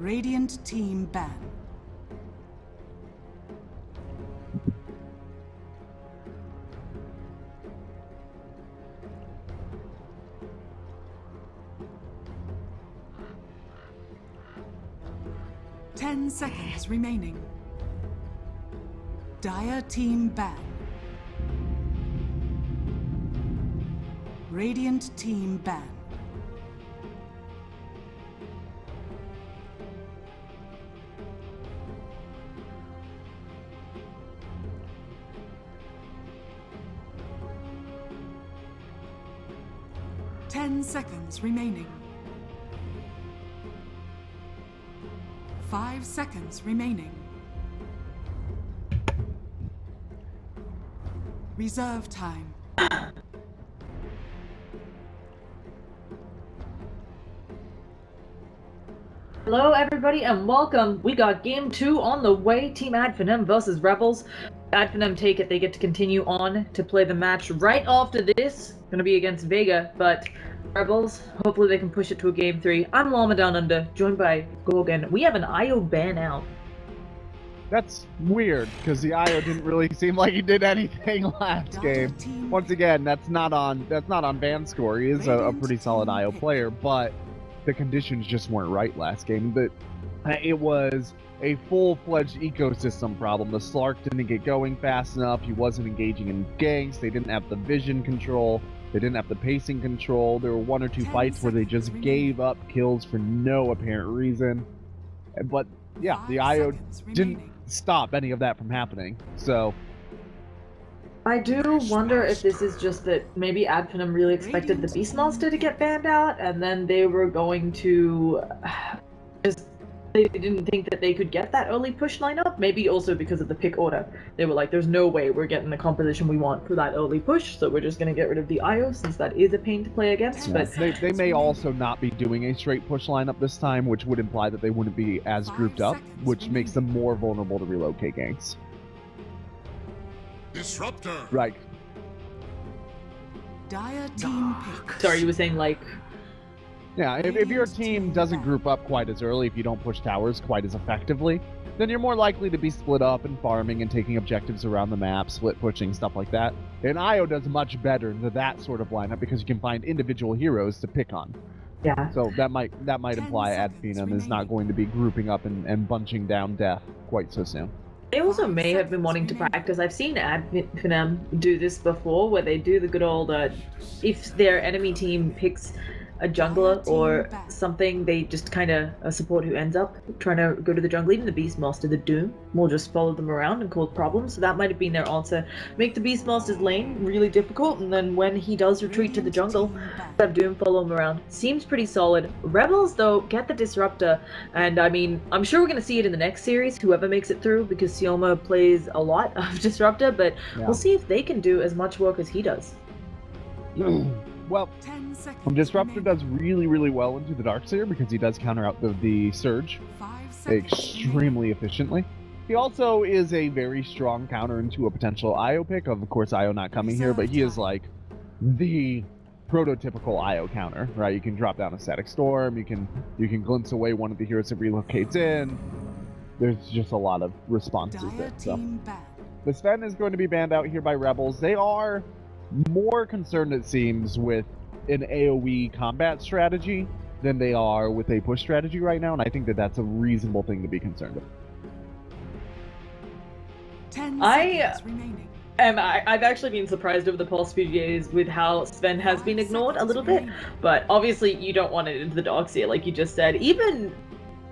Radiant team ban. Ten seconds remaining. Dire team ban. Radiant team ban. Ten seconds remaining. 5 seconds remaining. Reserve time. Hello everybody and welcome. We got game 2 on the way. Team Finem versus Rebels. Finem take it, they get to continue on to play the match right after this. Gonna be against Vega, but Rebels, hopefully they can push it to a game 3. I'm Llama Down Under, joined by Gorgon. We have an IO ban out. That's weird, because the IO didn't really seem like he did anything last game. Once again, that's not on ban score. He is a pretty solid IO player, but the conditions just weren't right last game. It was a full-fledged ecosystem problem. The Slark didn't get going fast enough. He wasn't engaging in ganks. They didn't have the vision control. They didn't have the pacing control. There were 1 or 2 fights where they just gave up kills for no apparent reason. But yeah, the IO didn't stop any of that from happening. So I do wonder if this is just that maybe Finem really expected the Beastmaster to get banned out, and then they were going to they didn't think that they could get that early push lineup. Maybe also because of the pick order. They were like, there's no way we're getting the composition we want for that early push, so we're just going to get rid of the IO since that is a pain to play against. Yeah, but they may also not be doing a straight push lineup this time, which would imply that they wouldn't be as grouped up, which makes them more vulnerable to relocate ganks. Disruptor! Right. Dire team pick. Sorry, you were saying like... Yeah, if your team doesn't group up quite as early, if you don't push towers quite as effectively, then you're more likely to be split up and farming and taking objectives around the map, split pushing, stuff like that. And IO does much better than that sort of lineup because you can find individual heroes to pick on. Yeah. So that might imply Finem is not going to be grouping up and bunching down death quite so soon. They also may have been wanting to practice. I've seen Finem do this before, where they do the good old, if their enemy team picks a jungler or something, they just kind of support who ends up trying to go to the jungle. Even the Beastmaster, the Doom, will just follow them around and cause problems. So that might have been their answer. Make the Beastmaster's lane really difficult, and then when he does retreat to the jungle, have Doom follow him around. Seems pretty solid. Rebels, though, get the Disruptor, and I mean, I'm sure we're going to see it in the next series, whoever makes it through, because Sioma plays a lot of Disruptor, but we'll see if they can do as much work as he does. Well, Disruptor does really, really well into the Darkseer because he does counter out the Surge extremely efficiently. He also is a very strong counter into a potential IO pick. Of course, IO not coming here, but he is like the prototypical IO counter, right? You can drop down a Static Storm, you can glimpse away one of the heroes that relocates in. There's just a lot of responses there. So the Sven is going to be banned out here by Rebels. They are more concerned, it seems, with an AoE combat strategy than they are with a push strategy right now, and I think that that's a reasonable thing to be concerned with. I've actually been surprised over the past few years with how Sven has been ignored a little bit, but obviously you don't want it into the Darkseer, like you just said. Even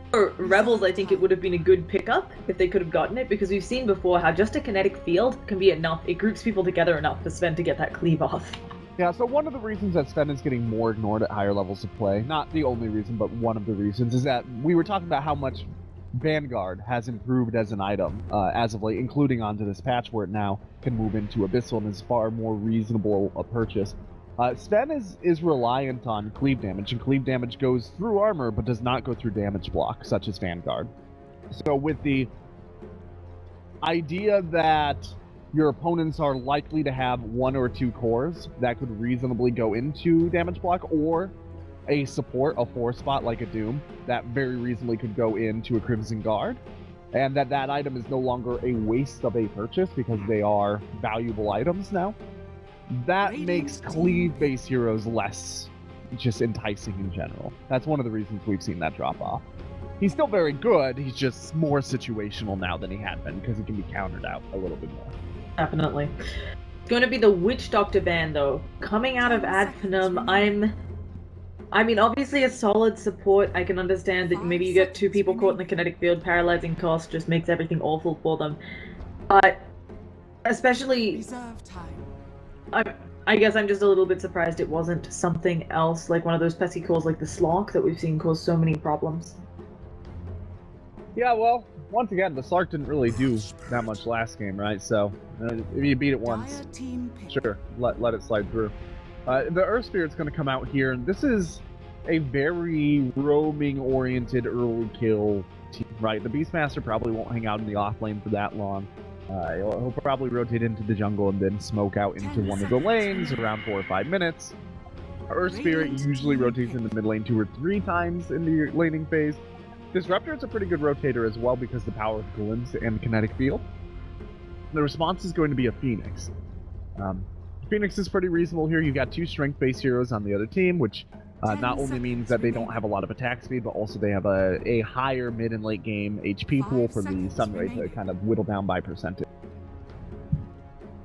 for Rebels, I think it would have been a good pickup if they could have gotten it, because we've seen before how just a kinetic field can be enough. It groups people together enough for Sven to get that cleave off. Yeah, so one of the reasons that Sven is getting more ignored at higher levels of play, not the only reason, but one of the reasons, is that we were talking about how much Vanguard has improved as an item as of late, including onto this patch where it now can move into Abyssal and is far more reasonable a purchase. Sven is reliant on cleave damage, and cleave damage goes through armor but does not go through damage block, such as Vanguard. So with the idea that your opponents are likely to have 1 or 2 cores that could reasonably go into damage block, or a support, a 4-spot like a Doom, that very reasonably could go into a Crimson Guard, and that item is no longer a waste of a purchase because they are valuable items now. That makes cleave base heroes less just enticing in general. That's one of the reasons we've seen that drop off. He's still very good, he's just more situational now than he had been because he can be countered out a little bit more. Definitely. It's going to be the Witch Doctor ban, though. Coming out of Finem, I mean, obviously a solid support. I can understand that maybe you get 2 people caught in the kinetic field, paralyzing cost just makes everything awful for them. But especially, I guess I'm just a little bit surprised it wasn't something else, like one of those pesky calls like the Slark that we've seen cause so many problems. Yeah, well, once again, the Slark didn't really do that much last game, right? So, if you beat it once, sure, let it slide through. The Earth Spirit's going to come out here, and this is a very roaming-oriented early kill team, right? The Beastmaster probably won't hang out in the off lane for that long. He'll probably rotate into the jungle and then smoke out into one of the lanes around 4 or 5 minutes. Earth Spirit usually rotates in the mid lane 2 or 3 times in the laning phase. Disruptor is a pretty good rotator as well because the power of glimpse and kinetic field. The response is going to be a Phoenix. Phoenix is pretty reasonable here. You've got 2 strength-based heroes on the other team, which not only means that they don't have a lot of attack speed, but also they have a higher mid and late game HP pool for the Sunray to kind of whittle down by percentage.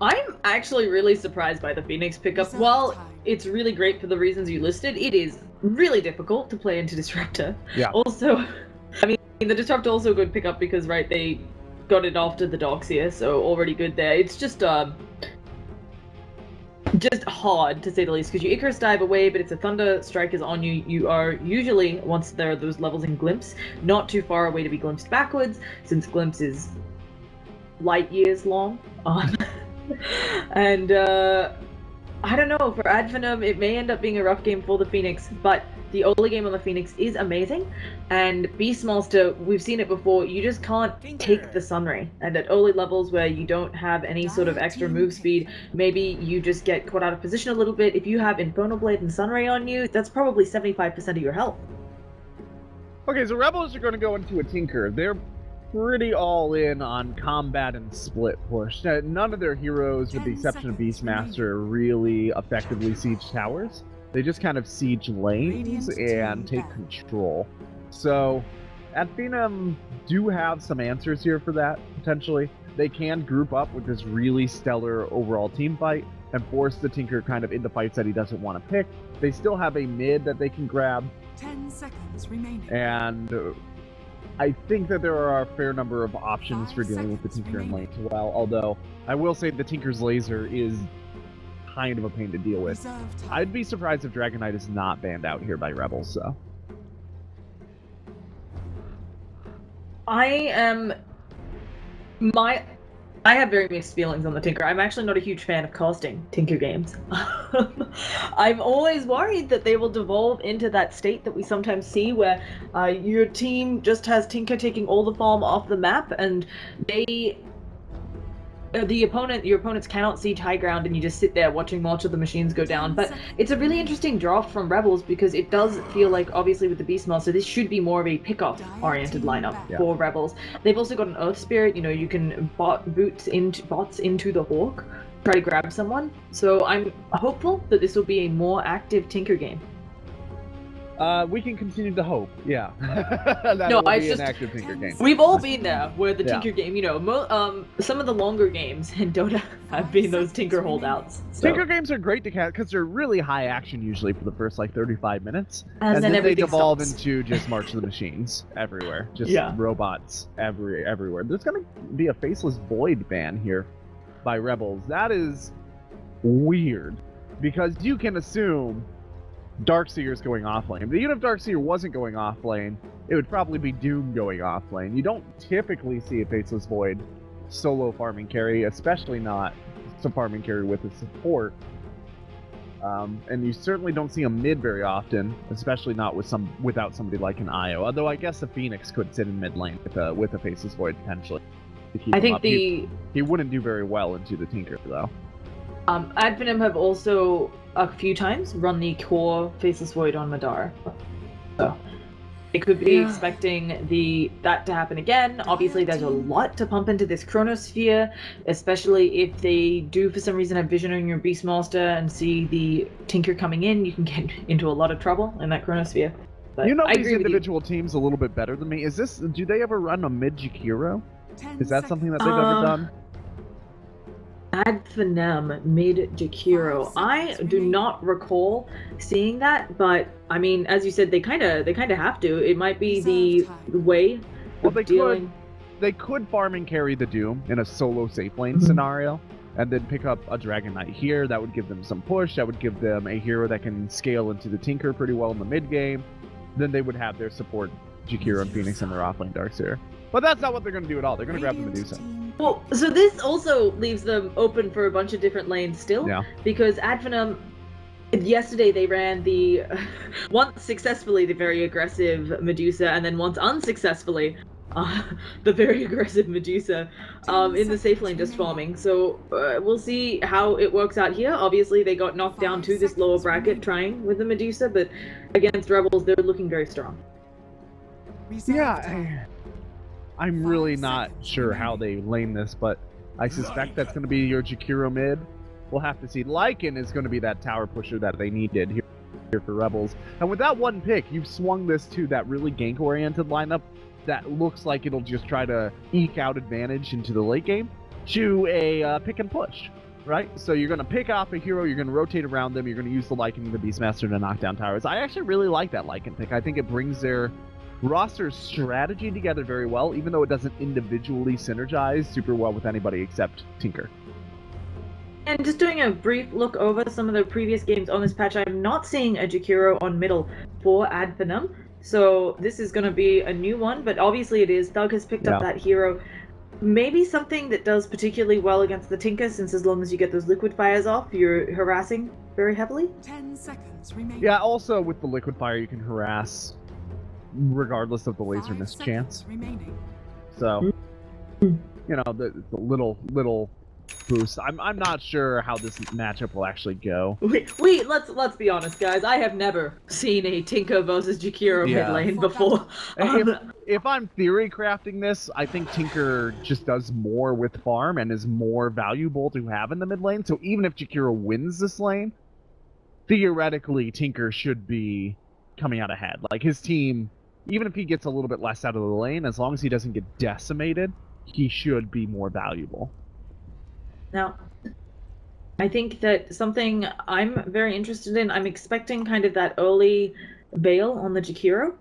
I'm actually really surprised by the Phoenix pickup. While it's really great for the reasons you listed, it is really difficult to play into Disruptor. Yeah. Also, I mean, the Disruptor also a good pickup because, right, they got it after the Doxia, so already good there. It's just hard, to say the least, because you Icarus dive away, but if the Thunder Strike is on you, you are usually, once there are those levels in Glimpse, not too far away to be glimpsed backwards, since Glimpse is light years long. And, I don't know, for Finem, it may end up being a rough game for the Phoenix, but the early game on the Phoenix is amazing, and Beastmaster, we've seen it before, you just can't take the Sunray, and at early levels where you don't have any sort of extra move speed, maybe you just get caught out of position a little bit. If you have Infernal Blade and Sunray on you, that's probably 75% of your health. Okay, so Rebels are going to go into a Tinker. They're pretty all in on combat and split push. None of their heroes, with the exception of Beastmaster, really effectively siege towers. They just kind of siege lanes and take control. So, Finem do have some answers here for that, potentially. They can group up with this really stellar overall team fight and force the Tinker kind of into fights that he doesn't want to pick. They still have a mid that they can grab. 10 seconds remaining. And I think that there are a fair number of options for dealing with the Tinker in lane as well, although I will say the Tinker's laser is kind of a pain to deal with. I'd be surprised if Dragon Knight is not banned out here by Rebels, so. I have very mixed feelings on the Tinker. I'm actually not a huge fan of casting Tinker games. I'm always worried that they will devolve into that state that we sometimes see where your team just has Tinker taking all the farm off the map, and your opponents cannot siege high ground, and you just sit there watching march of the machines go down. But it's a really interesting draft from Rebels because it does feel like, obviously with the Beastmaster, this should be more of a pick-off oriented lineup for Rebels. They've also got an Earth Spirit, you know, you can bots into the Hawk, try to grab someone. So I'm hopeful that this will be a more active Tinker game. We can continue to hope, yeah. That will be an active Tinker game. We've all been there, where the Tinker game, you know, some of the longer games in Dota have been those Tinker holdouts. So. Tinker games are great to catch because they're really high action usually for the first, like, 35 minutes. And then they devolve into just March of the Machines everywhere. Just robots everywhere. There's going to be a Faceless Void ban here by Rebels. That is weird because you can assume Darkseer's going off lane. But even if Darkseer wasn't going off lane, it would probably be Doom going off lane. You don't typically see a Faceless Void solo farming carry, especially not some farming carry with a support. And you certainly don't see a mid very often, especially not without somebody like an Io. Although I guess the Phoenix could sit in mid lane with a Faceless Void potentially. I think he wouldn't do very well into the Tinker though. Advenom have also a few times run the core Faceless Void on Madara. So they could be expecting that to happen again. Obviously, there's a lot to pump into this Chronosphere, especially if they do for some reason have vision on your Beastmaster and see the Tinker coming in, you can get into a lot of trouble in that Chronosphere. But you know I these agree with individual teams a little bit better than me. Do they ever run a mid Jakiro? Is that something that they've ever done? Advenom mid Jakiro. I do not recall seeing that, but I mean, as you said, they kind of have to. It might be the way Well, of dealing. They could farm and carry the Doom in a solo safe lane scenario, and then pick up a Dragon Knight here. That would give them some push. That would give them a hero that can scale into the Tinker pretty well in the mid game. Then they would have their support Jakiro and Phoenix and their offlane Darkseer. But that's not what they're going to do at all. They're going to grab the Medusa. Well, so this also leaves them open for a bunch of different lanes still. Yeah. Because Advenom, yesterday they ran once successfully the very aggressive Medusa, and then once unsuccessfully the very aggressive Medusa in the safe lane just farming. So we'll see how it works out here. Obviously, they got knocked down to this lower bracket trying with the Medusa, but against Rebels, they're looking very strong. Yeah, I'm really not sure how they lane this, but I suspect that's going to be your Jakiro mid. We'll have to see. Lycan is going to be that tower pusher that they needed here for Rebels. And with that one pick, you've swung this to that really gank-oriented lineup that looks like it'll just try to eke out advantage into the late game to a pick and push, right? So you're going to pick off a hero, you're going to rotate around them, you're going to use the Lycan and the Beastmaster to knock down towers. I actually really like that Lycan pick. I think it brings their roster strategy together very well, even though it doesn't individually synergize super well with anybody except Tinker. And just doing a brief look over some of the previous games on this patch, I'm not seeing a Jakiro on middle for Advenom. So this is going to be a new one, but obviously it is. Thug has picked up that hero. Maybe something that does particularly well against the Tinker, since as long as you get those liquid fires off, you're harassing very heavily. 10 seconds remaining. Yeah, also with the liquid fire, you can harass regardless of the laser miss chance. So, you know, the little boost. I'm not sure how this matchup will actually go. Wait, let's be honest, guys. I have never seen a Tinker versus Jakiro mid lane before. If I'm theory crafting this, I think Tinker just does more with farm and is more valuable to have in the mid lane. So even if Jakiro wins this lane, theoretically Tinker should be coming out ahead. Like his team, even if he gets a little bit less out of the lane, as long as he doesn't get decimated, he should be more valuable. Now, I think that something I'm very interested in, I'm expecting kind of that early Veil on the Jakiro,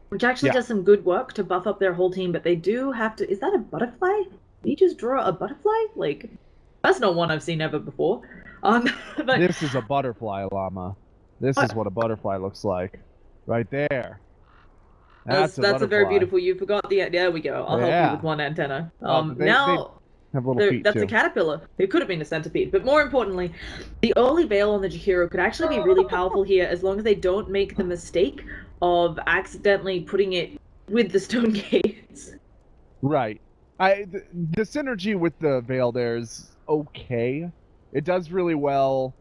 which actually does some good work to buff up their whole team, but they do have to... Is that a butterfly? Did you just draw a butterfly? Like, that's not one I've seen ever before. But this is a butterfly, Llama. This is what a butterfly looks like. Right there. That's a very beautiful... You forgot the... There we go. I'll help you with one antenna. That's a caterpillar. It could have been a centipede, but more importantly, the early Veil on the Jakiro could actually be really powerful here as long as they don't make the mistake of accidentally putting it with the stone gates. Right. The synergy with the Veil there is okay. It does really well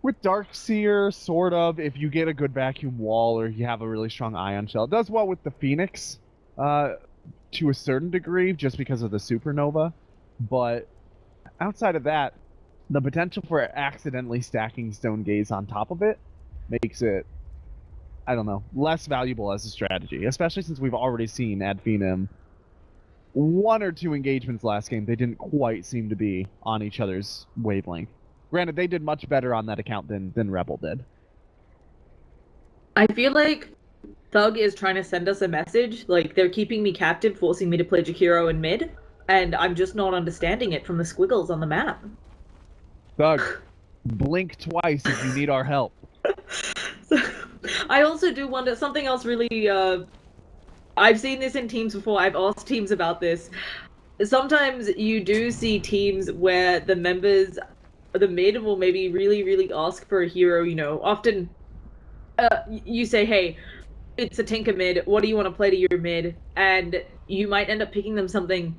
with Darkseer, sort of, if you get a good vacuum wall or you have a really strong ion shell. It does well with the Phoenix, to a certain degree, just because of the supernova, but outside of that, the potential for accidentally stacking stone gaze on top of it makes it, I don't know, less valuable as a strategy, especially since we've already seen at Finem one or two engagements last game. They didn't quite seem to be on each other's wavelength. Granted, they did much better on that account than Rebel did. I feel like Thug is trying to send us a message, like they're keeping me captive, forcing me to play Jakiro in mid, and I'm just not understanding it from the squiggles on the map. Thug, blink twice if you need our help. So, I also do wonder, something else really, I've seen this in teams before, I've asked teams about this. Sometimes you do see teams where the members, the mid will maybe really ask for a hero, you know, often you say, hey, it's a Tinker mid, what do you want to play to your mid? And you might end up picking them something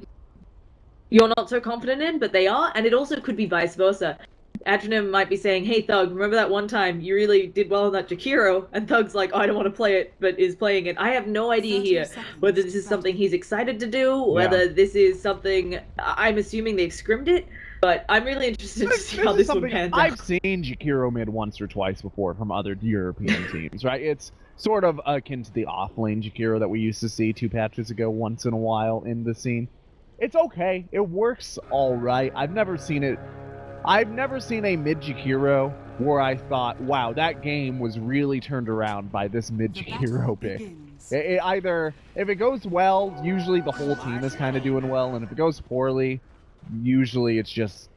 you're not so confident in, but they are, and it also could be vice versa. Adrinim might be saying, hey Thug, remember that one time you really did well on that Jakiro? And Thug's like, oh, I don't want to play it, but is playing it. I have no idea here whether this is something he's excited to do, whether this is something, I'm assuming they've scrimmed it, but I'm really interested to see how this one pans out. I've seen Jakiro mid once or twice before from other European teams, right? It's sort of akin to the off-lane Jakiro that we used to see 2 patches ago once in a while in the scene. It's okay. It works all right. I've never seen a mid Jakiro where I thought, wow, that game was really turned around by this mid Jakiro pick. Either, if it goes well, usually the whole team is kind of doing well, and if it goes poorly, usually it's just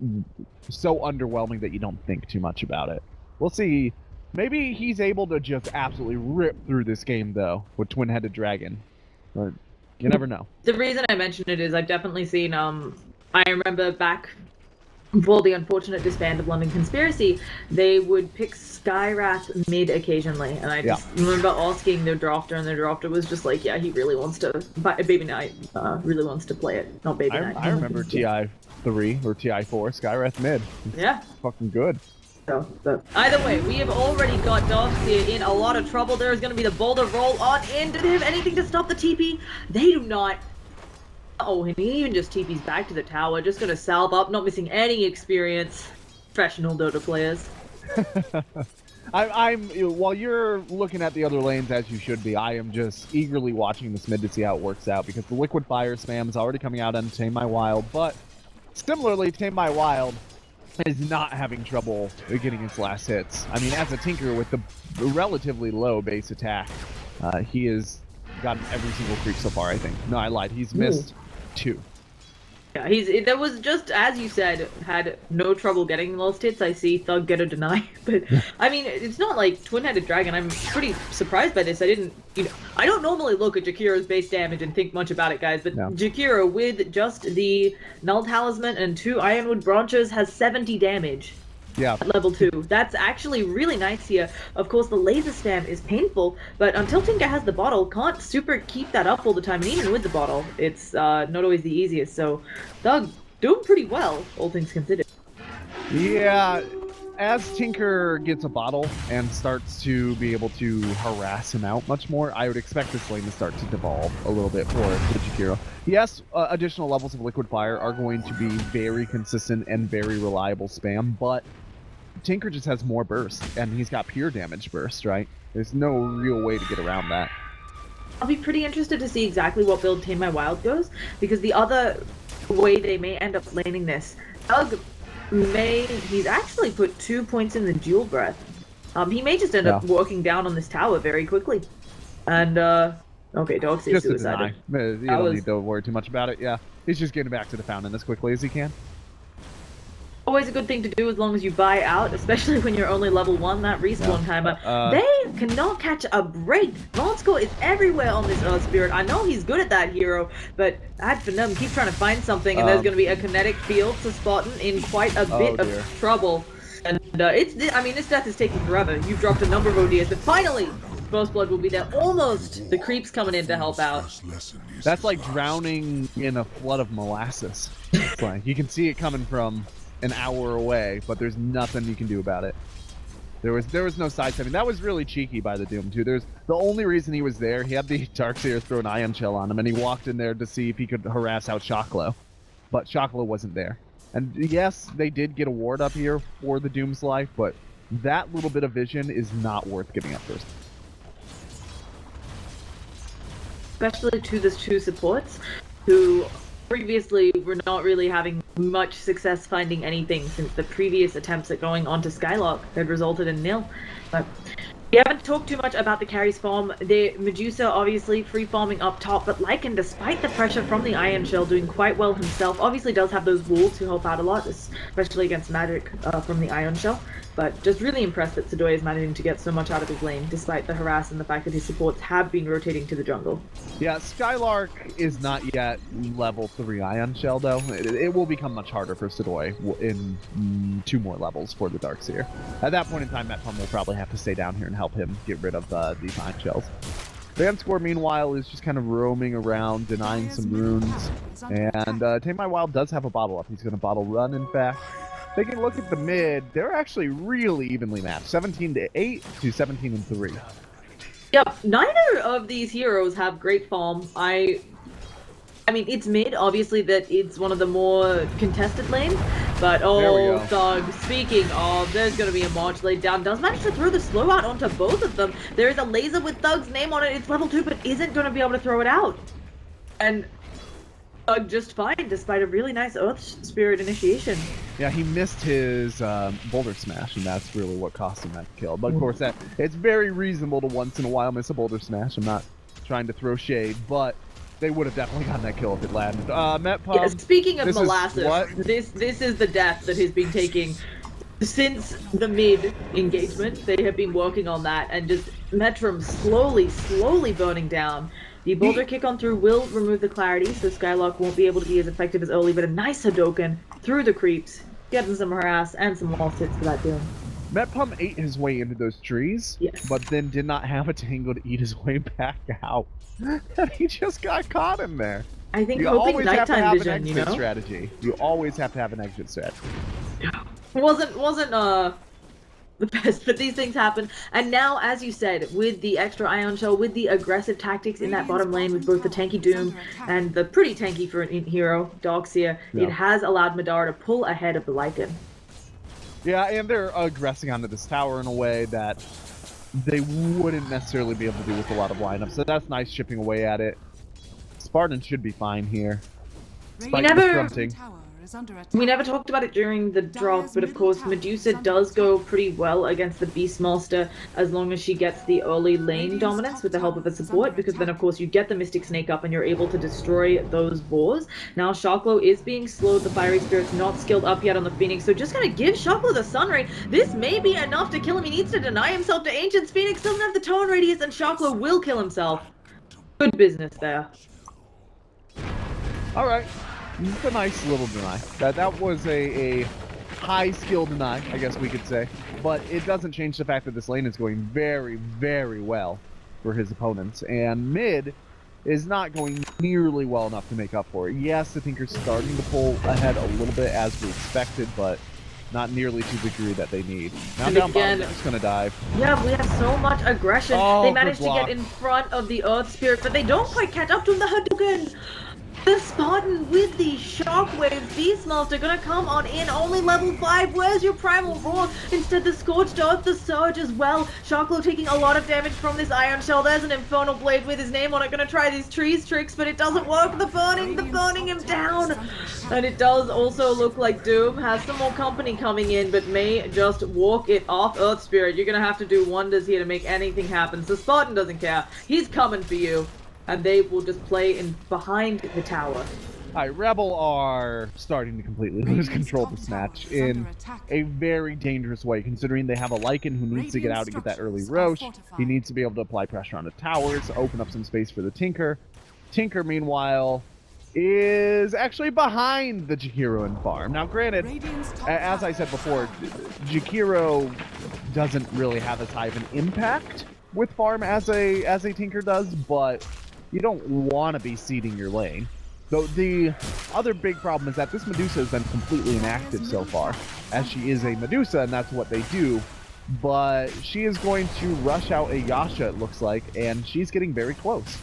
so underwhelming that you don't think too much about it. We'll see. Maybe he's able to just absolutely rip through this game, though, with Twin-Headed Dragon. But you never know. The reason I mention it is I've definitely seen, I remember back before the unfortunate disband of London Conspiracy, they would pick Skyrath mid occasionally, and I just remember asking their drafter, and their drafter was just like, yeah, he really wants to, Baby Knight really wants to play it, not Baby Knight. I remember TI3 or TI4, Skyrath mid. Yeah. Fucking good. So, but either way, we have already got Darkseer in a lot of trouble. There is going to be the boulder roll on in. Do they have anything to stop the TP? They do not. Oh, and he even just TP's back to the tower, just gonna salve up, not missing any experience. Professional Dota players. While you're looking at the other lanes as you should be, I am just eagerly watching this mid to see how it works out, because the Liquid Fire spam is already coming out on Tame My Wild, but similarly, Tame My Wild is not having trouble getting his last hits. I mean, as a Tinker with the relatively low base attack, he has gotten every single creep so far, I think. No, I lied. He's missed 2. Yeah, that was just, as you said, had no trouble getting most hits. I see Thug get a deny, but I mean, it's not like Twin-Headed Dragon. I'm pretty surprised by this. I don't normally look at Jakiro's base damage and think much about it, guys, but Jakiro, with just the Null Talisman and 2 Ironwood branches, has 70 damage. Yeah. At level 2. That's actually really nice here. Of course, the laser spam is painful, but until Tinker has the bottle, can't super keep that up all the time, and even with the bottle, it's not always the easiest. So, Thug doing pretty well, all things considered. Yeah, as Tinker gets a bottle and starts to be able to harass him out much more, I would expect this lane to start to devolve a little bit for Jakiro. Yes, additional levels of Liquid Fire are going to be very consistent and very reliable spam, but Tinker just has more burst, and he's got pure damage burst, right? There's no real way to get around that. I'll be pretty interested to see exactly what build Tame My Wild goes, because the other way they may end up laning this, Thug he's actually put 2 points in the Dual Breath. He may just end up working down on this tower very quickly. And, okay, Darkseer suicided. You don't need to worry too much about it, yeah. He's just getting back to the fountain as quickly as he can. Always a good thing to do as long as you buy out, especially when you're only level 1, that respawn timer. They cannot catch a break. Vonscore is everywhere on this Earth Spirit. I know he's good at that hero, but Finem keeps trying to find something, and there's going to be a kinetic field to Spartan in quite a bit of trouble. And this death is taking forever. You've dropped a number of ODs, but finally, First Blood will be there. Almost. The creep's coming in to help out. That's like drowning in a flood of molasses. It's like, you can see it coming from an hour away, but there's nothing you can do about it. There was no sidestepping. That was really cheeky by the Doom too. The only reason he was there, he had the Darkseer throw an Ion Shell on him, and he walked in there to see if he could harass out Shocklow, but Shocklow wasn't there. And yes, they did get a ward up here for the Doom's life, but that little bit of vision is not worth giving up first. Especially to the 2 supports who previously were not really having much success finding anything, since the previous attempts at going onto Skylark had resulted in nil. But we haven't talked too much about the carries farm. The Medusa obviously free farming up top, but Lycan, despite the pressure from the Iron Shell, doing quite well himself. Obviously does have those walls to help out a lot, especially against magic from the Iron Shell. But just really impressed that Sadoy is managing to get so much out of his lane, despite the harass and the fact that his supports have been rotating to the jungle. Yeah, Skylark is not yet level 3 Ion Shell, though. It will become much harder for Sadoy in 2 more levels for the Darkseer. At that point in time, Metpum will probably have to stay down here and help him get rid of these Ion Shells. Vanscore, meanwhile, is just kind of roaming around, denying some runes. And Tame My Wild does have a bottle up. He's going to bottle run, in fact. Taking a look at the mid, they're actually really evenly matched. 17-8 to 17-3. Yep, neither of these heroes have great farm. I mean, it's mid, obviously, that it's one of the more contested lanes, but oh, Thug, speaking of, there's going to be a March laid down, does manage to throw the slow out onto both of them. There is a laser with Thug's name on it, it's level 2, but isn't going to be able to throw it out. And Thug just fine, despite a really nice Earth Spirit initiation. Yeah, he missed his Boulder Smash, and that's really what cost him that kill. But of course, it's very reasonable to once in a while miss a Boulder Smash. I'm not trying to throw shade, but they would have definitely gotten that kill if it landed. Metpub, yeah, speaking of molasses, this is the death that has been taking since the mid engagement. They have been working on that, and just Metrum slowly burning down. The boulder kick on through will remove the clarity, so Skylark won't be able to be as effective as early, but a nice Hadoken through the creeps, getting some harass and some wall hits for that doom. Metpum ate his way into those trees, but then did not have a tango to eat his way back out. He just got caught in there. I think you hoping always have to nighttime have vision, an exit strategy. You always have to have an exit strategy. Wasn't the best, but these things happen. And now, as you said, with the extra Ion Shell, with the aggressive tactics in that bottom lane, with both the tanky Doom and the pretty tanky for an hero, Darkseer, it has allowed Madara to pull ahead of the Lycan. Yeah, and they're aggressing onto this tower in a way that they wouldn't necessarily be able to do with a lot of lineups. So that's nice chipping away at it. Spartan should be fine here. We never talked about it during the drop, but of course Medusa does go pretty well against the Beastmaster as long as she gets the early lane dominance with the help of a support, because then of course you get the Mystic Snake up and you're able to destroy those boars. Now Sharklo is being slowed, the Fiery Spirit's not skilled up yet on the Phoenix, so just gonna give Sharklo the Sun Ray. This may be enough to kill him. He needs to deny himself to Ancients. Phoenix doesn't have the Tone Radius and Sharklo will kill himself. Good business there. Alright. It's a nice little deny. That was a high skill deny, I guess we could say. But it doesn't change the fact that this lane is going very, very well for his opponents. And mid is not going nearly well enough to make up for it. Yes, the Tinker's starting to pull ahead a little bit as we expected, but not nearly to the degree that they need. Now down bottom, they're just gonna dive. Yeah, we have so much aggression. Oh, they managed to get in front of the Earth Spirit, but they don't quite catch up to him. The Hadouken! The Spartan with the shockwaves. Beastmaster gonna come on in, only level 5. Where's your Primal Roar? Instead, the Scorched Earth, the Surge as well. Sharklo taking a lot of damage from this Ion Shell. There's an Infernal Blade with his name on it. Gonna try these trees tricks, but it doesn't work. The burning him down. And it does also look like Doom has some more company coming in, but may just walk it off. Earth Spirit, you're gonna have to do wonders here to make anything happen. So Spartan doesn't care. He's coming for you. And they will just play in behind the tower. Alright, Rebel are starting to completely lose control of this match in a very dangerous way, considering they have a Lycan who needs to get out to get that early Roche. He needs to be able to apply pressure on the towers, open up some space for the Tinker. Tinker, meanwhile, is actually behind the Jakiro in farm. Now, granted, as I said before, Jakiro doesn't really have as high of an impact with farm as a Tinker does, but you don't want to be seeding your lane. So the other big problem is that this Medusa has been completely inactive so far, as she is a Medusa and that's what they do. But she is going to rush out a Yasha, it looks like, and she's getting very close.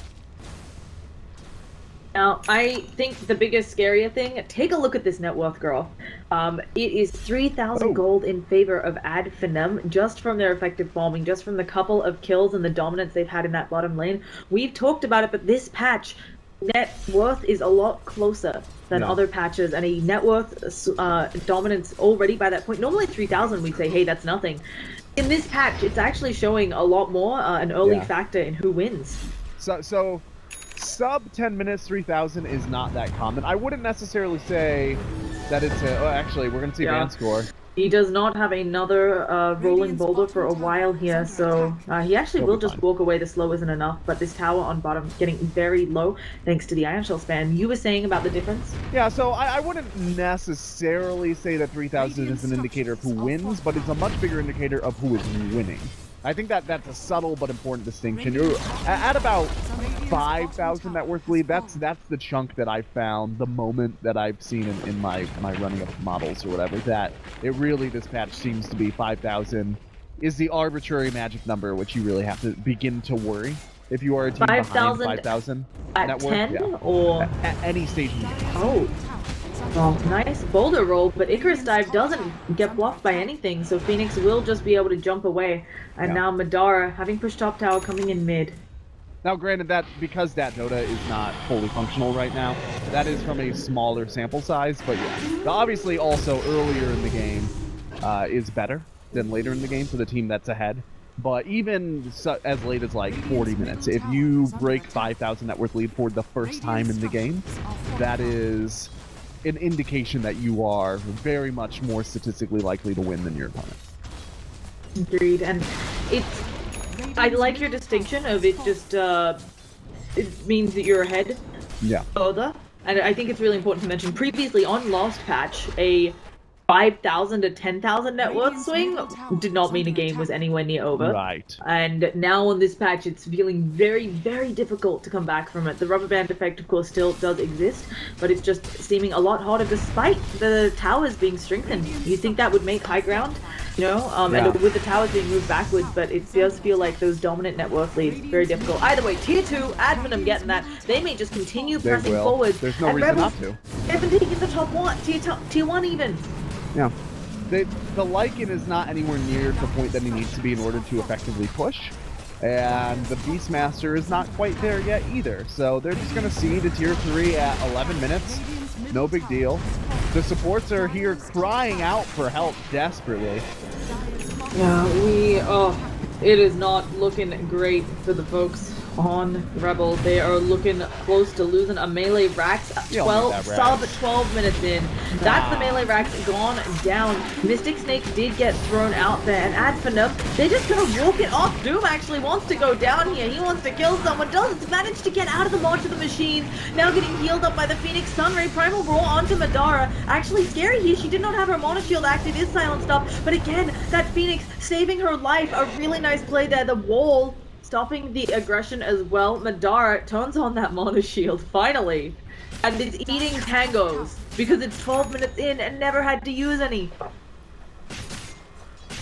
Now, I think the biggest, scarier thing, take a look at this net worth, girl. It is 3,000 gold in favor of Ad Finem, just from their effective farming, just from the couple of kills and the dominance they've had in that bottom lane. We've talked about it, but this patch, net worth is a lot closer than other patches, and a net worth dominance already by that point. Normally 3,000, we'd say, hey, that's nothing. In this patch, it's actually showing a lot more an early factor in who wins. So sub 10 minutes 3,000 is not that common. I wouldn't necessarily say that it's a... Oh, actually, we're going to see Van score. He does not have another rolling boulder for a while here, so he actually will just walk away. The slow isn't enough, but this tower on bottom getting very low thanks to the Ion Shell spam. You were saying about the difference? Yeah, so I wouldn't necessarily say that 3,000 is an indicator of who wins, but it's a much bigger indicator of who is winning. I think that's a subtle but important distinction. You're at about 5,000 net worth lead. That's the chunk that I found, the moment that I've seen in my running of models or whatever, that it really, this patch seems to be 5,000 is the arbitrary magic number, which you really have to begin to worry. If you are a team behind 5,000 at net worth, 10 yeah. or at any stage in the game. Oh. Well, nice boulder roll, but Icarus Dive doesn't get blocked by anything, so Phoenix will just be able to jump away. And now Madara, having pushed top tower, coming in mid. Now, granted, that because that Dota is not fully functional right now, that is from a smaller sample size, but yeah. Obviously, also earlier in the game is better than later in the game for the team that's ahead. But even as late as like 40 minutes, if you break 5,000 net worth lead for the first time in the game, that is an indication that you are very much more statistically likely to win than your opponent. Agreed, and I like your distinction of it just, it means that you're ahead further, and I think it's really important to mention, previously on last patch, a 5,000 to 10,000 net worth swing did not mean a game was anywhere near over. Right. And now on this patch, it's feeling very, very difficult to come back from it. The rubber band effect, of course, still does exist, but it's just seeming a lot harder despite the towers being strengthened. You'd think that would make high ground, you know, and with the towers being moved backwards, but it does feel like those dominant net worth leads, very difficult. Either way, tier 2, Finem getting that. They may just continue pressing forward. There's no reason not to. They haven't taken the top one, tier 1 even. Yeah. The Lycan is not anywhere near the point that he needs to be in order to effectively push. And the Beastmaster is not quite there yet either. So they're just going to see the tier 3 at 11 minutes. No big deal. The supports are here crying out for help desperately. Yeah, it is not looking great for the folks on Rebel. They are looking close to losing a melee Rax. 12 minutes in. That's the melee Rax gone down. Mystic Snake did get thrown out there, and as for Finem, they're just gonna walk it off. Doom actually wants to go down here. He wants to kill someone. Doesn't manage to get out of the march of the machine. Now getting healed up by the Phoenix Sunray. Primal Roar onto Madara. Actually scary here. She did not have her Mono Shield active. Is silenced up. But again, that Phoenix saving her life. A really nice play there. The wall stopping the aggression as well. Madara turns on that Mono Shield, finally. And it's eating tangos, because it's 12 minutes in and never had to use any.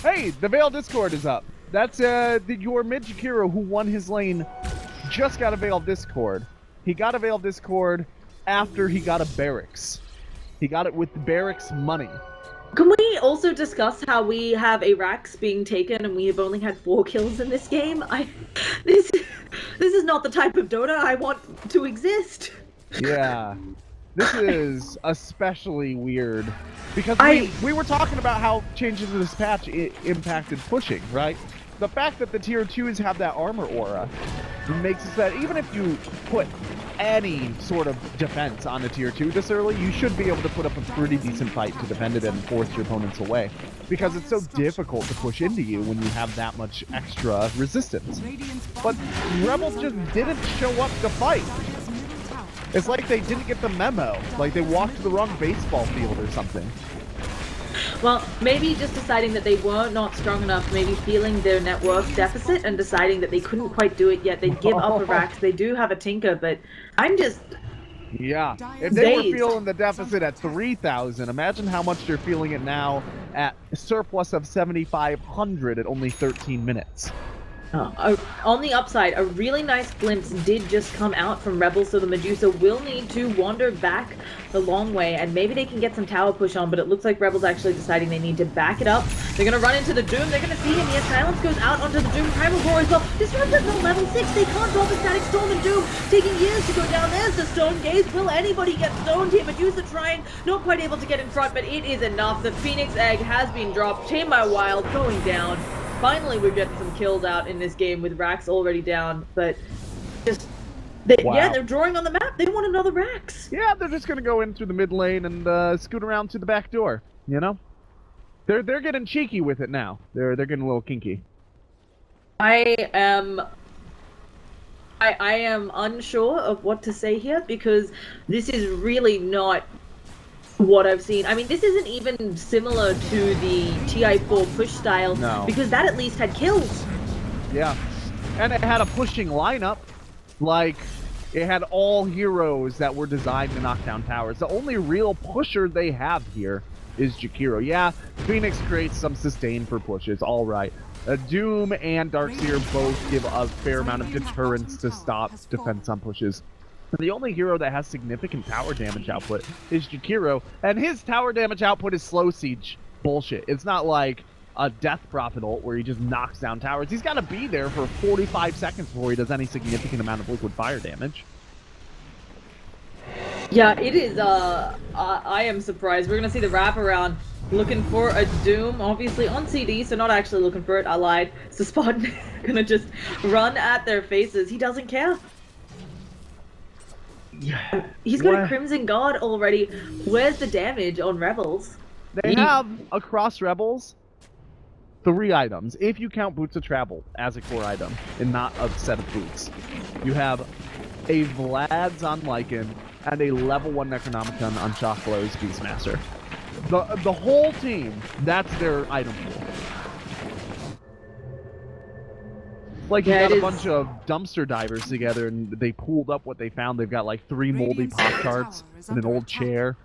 Hey, the Veil Discord is up. That's your mid Jakiro who won his lane just got a Veil Discord. He got a Veil Discord after he got a Barracks. He got it with the Barracks money. Can we also discuss how we have a Rax being taken and we have only had 4 kills in this game? This is not the type of Dota I want to exist. Yeah. This is especially weird. Because we were talking about how changes to this patch impacted pushing, right? The fact that the tier 2s have that armor aura makes it that even if you put any sort of defense on a tier 2 this early, you should be able to put up a pretty decent fight to defend it and force your opponents away. Because it's so difficult to push into you when you have that much extra resistance. But Rebels just didn't show up to fight. It's like they didn't get the memo. Like they walked to the wrong baseball field or something. Well, maybe just deciding that they were not strong enough, maybe feeling their net worth deficit and deciding that they couldn't quite do it yet. They give up a Rax. They do have a Tinker, but I'm just... Yeah. If they were feeling the deficit at 3,000, imagine how much they're feeling it now at a surplus of 7,500 at only 13 minutes. On the upside, a really nice glimpse did just come out from Rebels, so the Medusa will need to wander back the long way, and maybe they can get some tower push on, but it looks like Rebels actually deciding they need to back it up. They're going to run into the Doom. They're going to see him. Yes, Silence goes out onto the Doom. Primal Roar as well. Disruptor's on level 6. They can't drop a Static Storm and Doom. Taking years to go down. There's the Stone Gaze. Will anybody get stoned here? Medusa trying, not quite able to get in front, but it is enough. The Phoenix Egg has been dropped. Tamed by Wild going down. Finally, we're getting some kills out in this game with Rax already down, but just... Yeah, they're drawing on the map. They want another Rax. Yeah, they're just going to go in through the mid lane and scoot around to the back door, you know? They're getting cheeky with it now. They're getting a little kinky. I am unsure of what to say here, because this is really not what I've seen. I mean, this isn't even similar to the TI4 push style, because that at least had kills. Yeah. And it had a pushing lineup. Like, it had all heroes that were designed to knock down towers. The only real pusher they have here is Jakiro. Yeah, Phoenix creates some sustain for pushes, all right. Doom and Darkseer both give a fair amount of deterrence to stop defense on pushes. The only hero that has significant tower damage output is Jakiro, and his tower damage output is slow siege bullshit. It's not like a Death Prophet ult where he just knocks down towers. He's got to be there for 45 seconds before he does any significant amount of liquid fire damage. Yeah, it is, I am surprised. We're gonna see the wraparound looking for a Doom, obviously on CD, so not actually looking for it. I lied. So Spartan gonna just run at their faces. He doesn't care. Yeah. He's got a Crimson Guard already. Where's the damage on Rebels? They have, across Rebels, 3 items, if you count Boots of Travel as a core item, and not a set of boots. You have a Vlad's on Lycan, and a level 1 Necronomicon on Shockblow's Beastmaster. The whole team, that's their item pool. Like, you got a bunch of dumpster divers together, and they pooled up what they found. They've got like 3 moldy Pop-Tarts and an old chair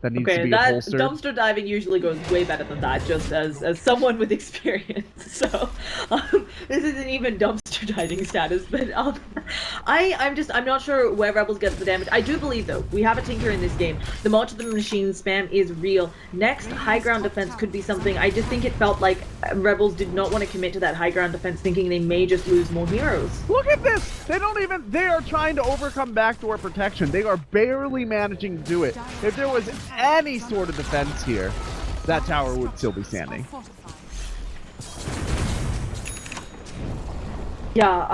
that needs to be upholstered. Dumpster diving usually goes way better than that, just as someone with experience. So this isn't even dumpster diving status, but I'm not sure where Rebels gets the damage. I do believe though we have a Tinker in this game. The March of the Machine spam is real. Next, high ground defense could be something. I just think it felt like Rebels did not want to commit to that high ground defense, thinking they may just lose more heroes. Look at this! They are trying to overcome backdoor protection. They are barely managing to do it. If there was any sort of defense here, that tower would still be standing. Yeah,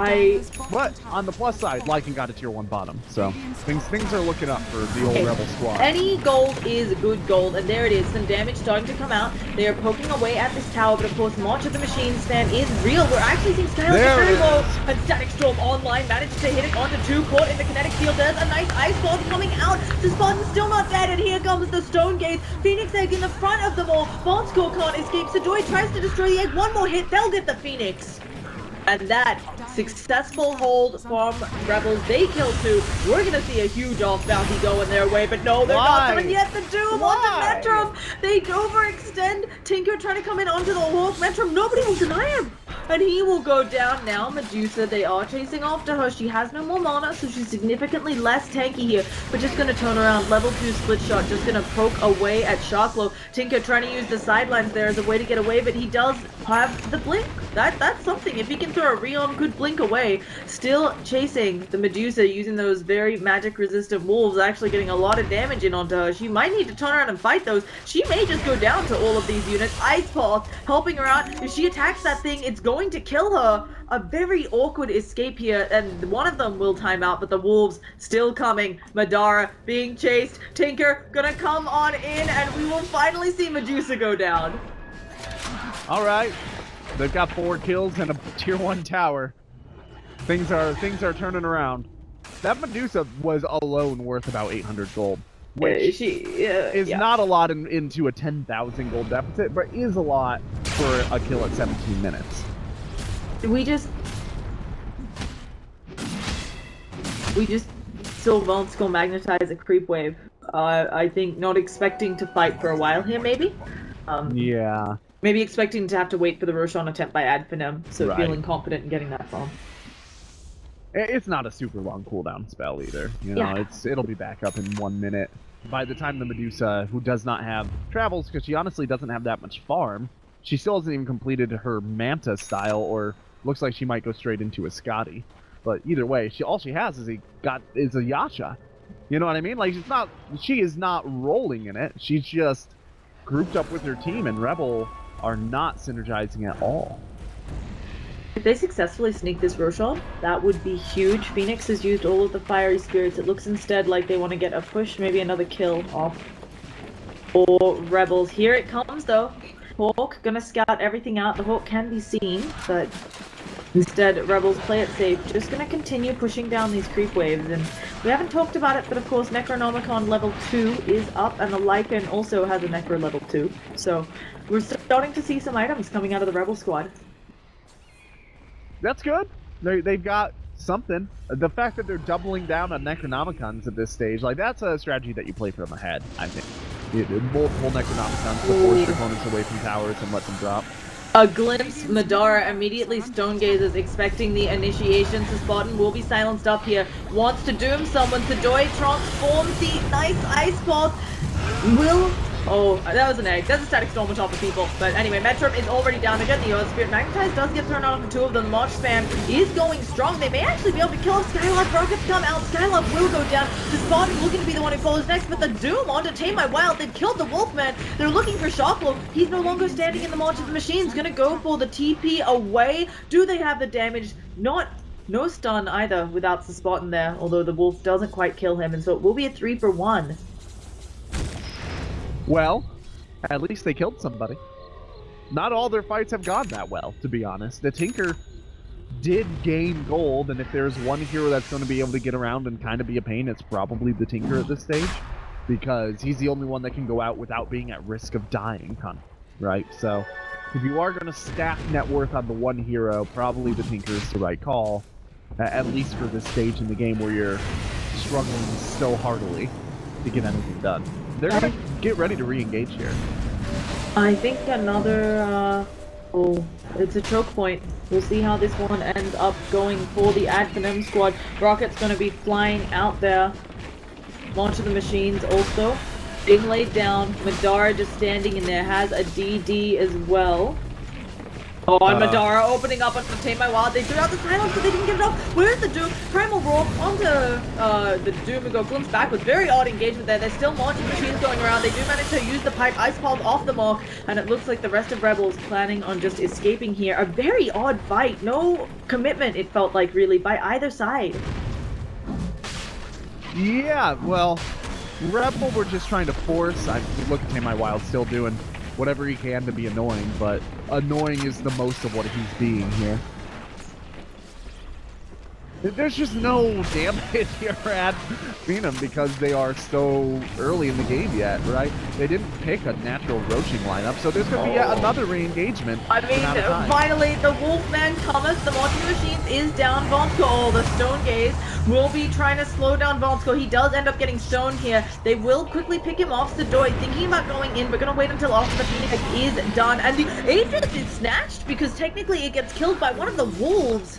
But on the plus side, Lycan got a tier 1 bottom, so things are looking up for the old Rebel squad. Any gold is good gold, and there it is. Some damage starting to come out. They are poking away at this tower, but of course, March of the Machine spam is real. We're actually seeing Scales very low, and Static Storm online managed to hit it onto 2, caught in the kinetic field. There's a nice ice ball coming out. The Spartan's still not dead, and here comes the Stone Gate. Phoenix Egg in the front of them all. Bond Skull can't escape. Sadoy tries to destroy the egg. One more hit, they'll get the Phoenix. And that successful hold from Rebels. They kill 2. We're going to see a huge off bounty going their way, but no, they're not coming yet. The Doom on the Metrum. They overextend. Tinker trying to come in onto the Hawk Metrum. Nobody will deny him. And he will go down now. Medusa, they are chasing after her. She has no more mana, so she's significantly less tanky here. But just going to turn around. Level 2 split shot. Just going to poke away at Sharklow. Tinker trying to use the sidelines there as a way to get away, but he does have the blink. That's something. If he can throw a Rion good blink away, still chasing the Medusa using those very magic resistant wolves, actually getting a lot of damage in onto her. She might need to turn around and fight those. She may just go down to all of these units. Ice Path helping her out. If she attacks that thing, it's going to kill her. A very awkward escape here, and one of them will time out, but the wolves still coming. Madara being chased. Tinker gonna come on in, and we will finally see Medusa go down. All right. They've got 4 kills and a tier 1 tower. Things are turning around. That Medusa was alone worth about 800 gold, which is not a lot into a 10,000 gold deficit, but is a lot for a kill at 17 minutes. We just saw Vonskal magnetize a creep wave. I think not expecting to fight for a while here, maybe. Yeah. Maybe expecting to have to wait for the Roshan attempt by Finem, so feeling confident in getting that farm. It's not a super long cooldown spell either. You know, it'll be back up in 1 minute. By the time the Medusa, who does not have travels, because she honestly doesn't have that much farm, she still hasn't even completed her Manta style, or looks like she might go straight into a Scotty. But either way, all she has is a Yasha. You know what I mean? Like she is not rolling in it. She's just grouped up with her team, and Rebel are not synergizing at all. If they successfully sneak this Roshan, that would be huge. Phoenix has used all of the fiery spirits. It looks instead like they want to get a push, maybe another kill off. Or Rebels. Here it comes though. Hawk gonna scout everything out. The Hawk can be seen, but instead Rebels play it safe. Just gonna continue pushing down these creep waves, and we haven't talked about it, but of course Necronomicon level 2 is up, and the Lycan also has a Necro level 2. So we're starting to see some items coming out of the Rebel squad. That's good. They've got something. The fact that they're doubling down on Necronomicons at this stage, like, that's a strategy that you play for them ahead, I think. Multiple Necronomicons to force your opponents away from towers and let them drop. A glimpse, Madara immediately stone gazes, expecting the initiation. Spartan will be silenced up here. Wants to doom someone. Sadoi transforms the nice ice pulse. Oh, that was an egg. That's a static storm on top of people. But anyway, Metrum is already down again. The Earth Spirit Magnetize does get thrown out of the two of them. March spam is going strong. They may actually be able to kill him. Skylark rockets come out. Skylark will go down. The Spartan looking to be the one who follows next. But the Doom onto Tame My Wild. They've killed the Wolfman. They're looking for Sharplo. He's no longer standing in the March of the Machines. Gonna go for the TP away. Do they have the damage? No stun either without the Spartan there. Although the Wolf doesn't quite kill him. And so it will be a 3-for-1. Well, at least they killed somebody. Not all their fights have gone that well, to be honest. The Tinker did gain gold, and if there's one hero that's going to be able to get around and kind of be a pain, it's probably the Tinker at this stage, because he's the only one that can go out without being at risk of dying, right? So, if you are going to stack net worth on the one hero, probably the Tinker is the right call, at least for this stage in the game where you're struggling so heartily to get anything done. They're going to get ready to re-engage here. I think another, it's a choke point. We'll see how this one ends up going for the Finem squad. Rocket's going to be flying out there. Launch of the Machines also being laid down. Madara just standing in there, has a DD as well. Oh, and Madara opening up onto Tame My Wild. They threw out the silence, but they didn't get it off. Where's the Doom? Primal Roar onto the Doom and go glimpse back with very odd engagement there. There's still launching machines going around. They do manage to use the pipe ice pulse off the mark, and it looks like the rest of Rebels planning on just escaping here. A very odd fight. No commitment, it felt like, really, by either side. Yeah, well, Rebel were just trying to force. I look at Tame My Wild still doing whatever he can to be annoying, but annoying is the most of what he's being here. There's just no damage here at Finem because they are so early in the game yet, right? They didn't pick a natural roaching lineup, so there's going to be yet another re-engagement. I mean, finally, the Wolfman cometh. The Launching Machines is down. Vonsko, the Stone Gaze, will be trying to slow down Vonsko. He does end up getting stoned here. They will quickly pick him off. Sadoi thinking about going in, but going to wait until after the Phoenix is done. And the Aegis is snatched because technically it gets killed by one of the Wolves.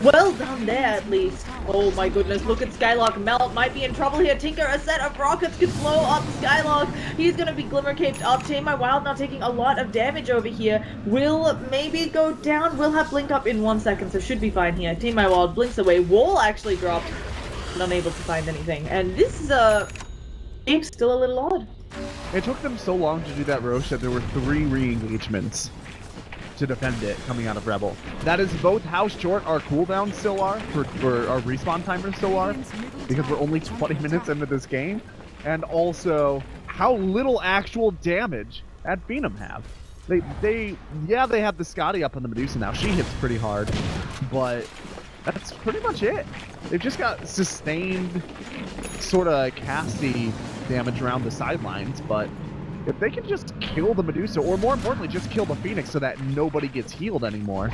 Well done there, at least. Oh my goodness, look at Skylark. Melt might be in trouble here. Tinker, a set of rockets could blow up Skylark. He's gonna be glimmer caped up. Tame My Wild now taking a lot of damage over here. Will maybe go down. Will have blink up in 1 second, so should be fine here. Tame My Wild blinks away. Wall actually dropped. Unable to find anything. And this is game's still a little odd. It took them so long to do that Roche that there were 3 re-engagements to defend it coming out of Rebel. That is both how short our cooldowns still are, for our respawn timers still are, because we're only 20 minutes into this game, and also how little actual damage at Finem have. They have the Scotty up on the Medusa now. She hits pretty hard, but that's pretty much it. They've just got sustained sort of casty damage around the sidelines, but if they can just kill the Medusa, or more importantly, just kill the Phoenix so that nobody gets healed anymore.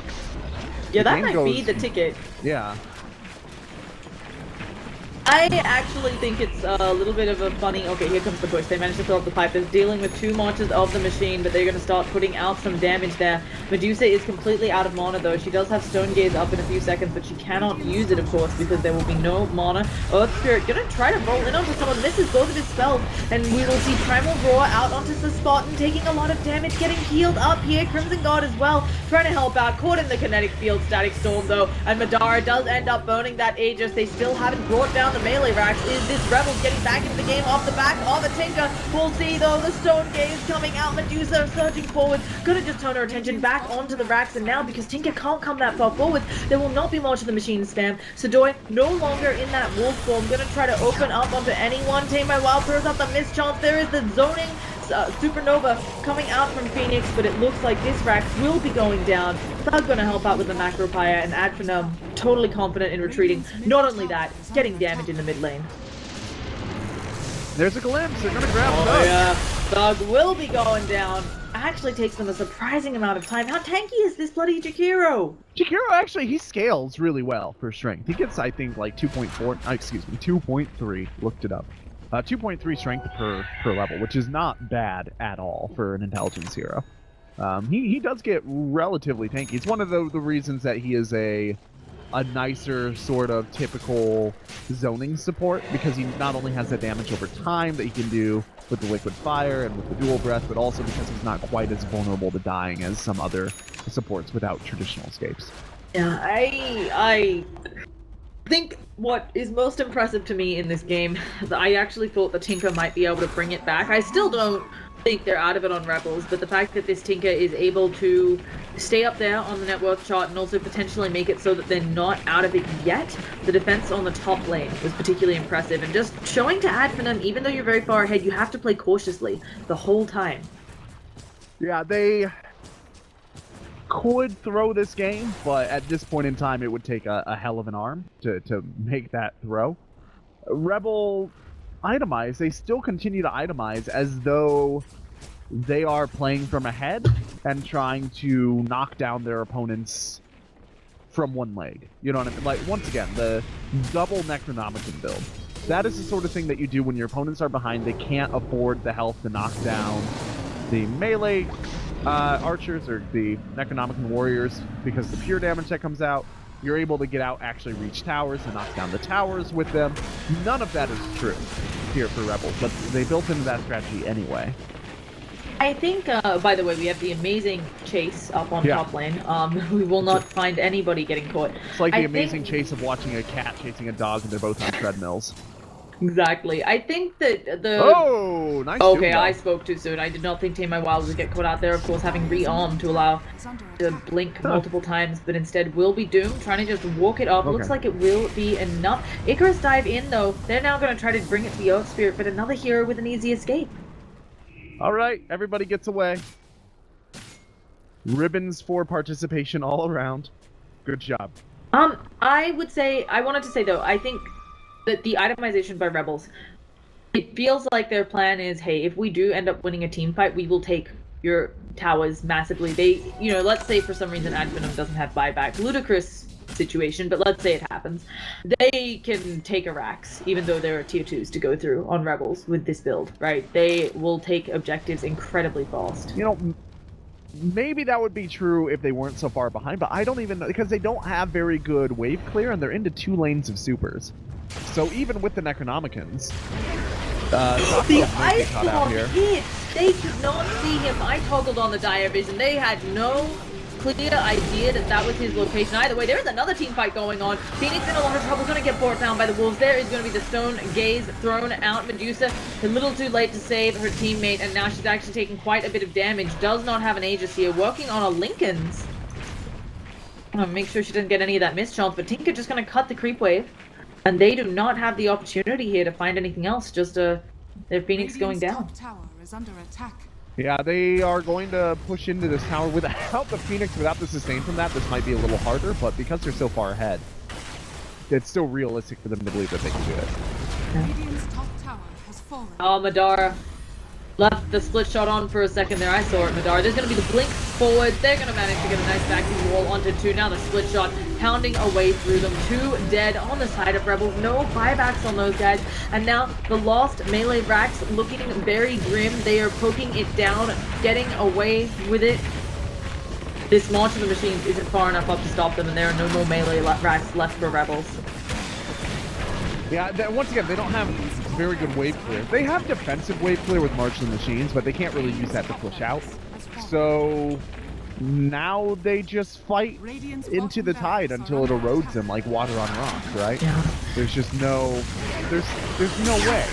Yeah, that might be the ticket. Yeah. I actually think it's a little bit of a funny... Okay, here comes the push. They managed to throw up the pipe. They're dealing with 2 launches of the machine, but they're going to start putting out some damage there. Medusa is completely out of mana, though. She does have Stone Gaze up in a few seconds, but she cannot use it, of course, because there will be no mana. Earth Spirit going to try to roll in onto someone. Misses both of his spells, and we will see Primal Roar out onto the Spartan, taking a lot of damage, getting healed up here. Crimson God as well, trying to help out. Caught in the kinetic field, Static Storm, though, and Madara does end up burning that Aegis. They still haven't brought down the melee racks. Is this Rebels getting back into the game off the back of a Tinker? We'll see, though. The Stone Gaze coming out. Medusa surging forward. Gonna just turn her attention back onto the racks, and now because Tinker can't come that far forward, there will not be much of the machine spam. Sadoi no longer in that wolf form. Gonna try to open up onto anyone. Tame My Wild throws out the mischance. There is the zoning supernova coming out from Phoenix, but it looks like this rack will be going down. Thug gonna help out with the macro pyre, and Finem totally confident in retreating. Not only that, getting damage in the mid lane. There's a glimpse. They're gonna grab Thug. Oh yeah, Thug will be going down. actually takes them a surprising amount of time. How tanky is this bloody Jakiro? Jakiro actually, he scales really well for strength. He gets, I think, like 2.3, looked it up. 2.3 strength per level, which is not bad at all for an intelligence hero. He does get relatively tanky. It's one of the reasons that he is a nicer sort of typical zoning support, because he not only has that damage over time that he can do with the liquid fire and with the dual breath, but also because he's not quite as vulnerable to dying as some other supports without traditional escapes. Yeah, I think what is most impressive to me in this game, I actually thought the Tinker might be able to bring it back. I still don't think they're out of it on Rebels, but the fact that this Tinker is able to stay up there on the network chart and also potentially make it so that they're not out of it yet, the defense on the top lane was particularly impressive, and just showing to Finem, even though you're very far ahead, you have to play cautiously the whole time. Yeah, they could throw this game, but at this point in time, it would take a hell of an arm to make that throw. Rebel itemize, they still continue to itemize as though they are playing from ahead and trying to knock down their opponents from one leg. You know what I mean? Like, once again, the double Necronomicon build. That is the sort of thing that you do when your opponents are behind. They can't afford the health to knock down the melee archers or the Necronomicon warriors, because the pure damage that comes out, you're able to get out, actually reach towers and knock down the towers with them. None of that is true here for Rebels, but they built into that strategy anyway. I think, by the way, we have the amazing chase up on top lane. We will not find anybody getting caught. It's like the amazing chase of watching a cat chasing a dog and they're both on treadmills. Exactly. I think that the... Oh, nice. Okay, I spoke too soon. I did not think Tame My Wild would get caught out there, of course, having rearmed to allow to blink multiple times, but instead will be Doom, trying to just walk it up. Okay. Looks like it will be enough. Icarus dive in, though. They're now going to try to bring it to the Earth Spirit, but another hero with an easy escape. All right, everybody gets away. Ribbons for participation all around. Good job. I wanted to say, though, I think that the itemization by Rebels, it feels like their plan is, hey, if we do end up winning a team fight, we will take your towers massively. They, let's say for some reason Finem doesn't have buyback. Ludicrous situation, but let's say it happens. They can take Iraqs, even though there are tier 2s to go through on Rebels with this build, right? They will take objectives incredibly fast. Maybe that would be true if they weren't so far behind, but I don't even know, because they don't have very good wave clear, and they're into 2 lanes of supers. So even with the Necronomicons, the ice storm hits. They could not see him. I toggled on the dire vision. They had no clear idea that was his location. Either way, there is another team fight going on. Phoenix in a lot of trouble, going to get brought down by the wolves. There is going to be the stone gaze thrown out. Medusa a little too late to save her teammate, and now she's actually taking quite a bit of damage. Does not have an Aegis here. Working on a Lincoln's. Make sure she doesn't get any of that mischance, but Tinker just going to cut the creep wave. And they do not have the opportunity here to find anything else, just their Phoenix going down. Top tower is under attack. Yeah, they are going to push into this tower without the Phoenix, without the sustain from that. This might be a little harder, but because they're so far ahead, it's still realistic for them to believe that they can do it. Radiant's top tower has fallen. Oh, Madara left the split shot on for a second there. I saw it, Madara. There's going to be the blink forward. They're going to manage to get a nice vacuum wall onto 2. Now the split shot pounding away through them. 2 dead on the side of Rebels. No buybacks on those guys. And now the lost melee racks looking very grim. They are poking it down, getting away with it. This launch of the machines isn't far enough up to stop them, and there are no more melee racks left for Rebels. Yeah, once again, they don't have very good wave clear. They have defensive wave clear with marginal machines, but they can't really use that to push out. So now they just fight into the tide until it erodes them like water on rock, right? Yeah. There's just there's no way.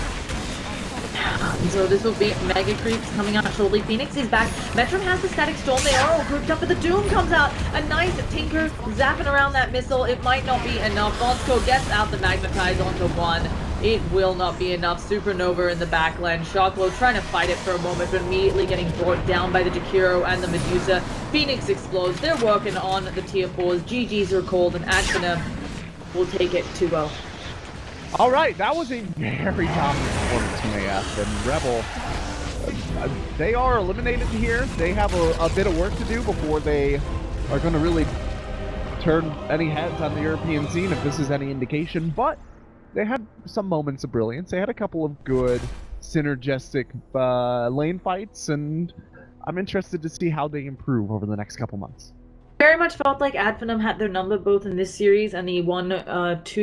So this will be Mega Creeps coming out shortly. Phoenix is back. Metrum has the Static Storm. They are all grouped up, but the Doom comes out. A nice Tinker zapping around that missile. It might not be enough. Bonsko gets out the Magnetize onto 1. It will not be enough. Supernova in the backline. Shocklow trying to fight it for a moment, but immediately getting brought down by the Jakiro and the Medusa. Phoenix explodes. They're working on the tier 4s. GG's are called, and Finem will take it 2-0. All right, that was a very dominant performance from AF, and Rebel, they are eliminated here. They have a bit of work to do before they are going to really turn any heads on the European scene, if this is any indication. But they had some moments of brilliance. They had a couple of good synergistic lane fights, and I'm interested to see how they improve over the next couple months. Very much felt like Adfinem had their number both in this series and the 1-2